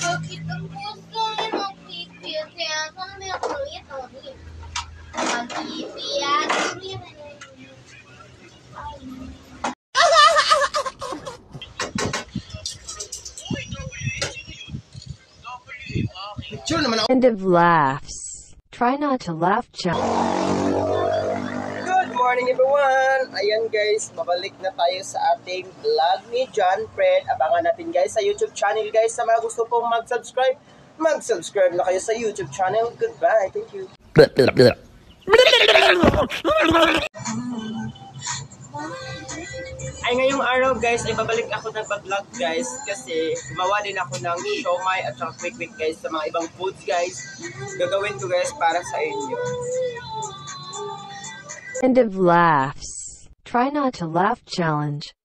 Bakit ang puso ay magpipil kaya kami kulit o di magpipiyat End of laughs. Try not to laugh, John. Good morning everyone! Ayan guys, babalik na tayo sa ating vlog ni John Fred. Abangan natin guys sa YouTube channel guys. Sa mga gusto pong mag-subscribe na kayo sa YouTube channel. Goodbye, thank you. Ay ngayong araw guys, ay babalik ako nagpa-vlog guys kasi gumawa din ako ng siomai at saka quick guys sa mga ibang foods guys. Gagawin ko guys para sa inyo. End of laughs. Try not to laugh challenge.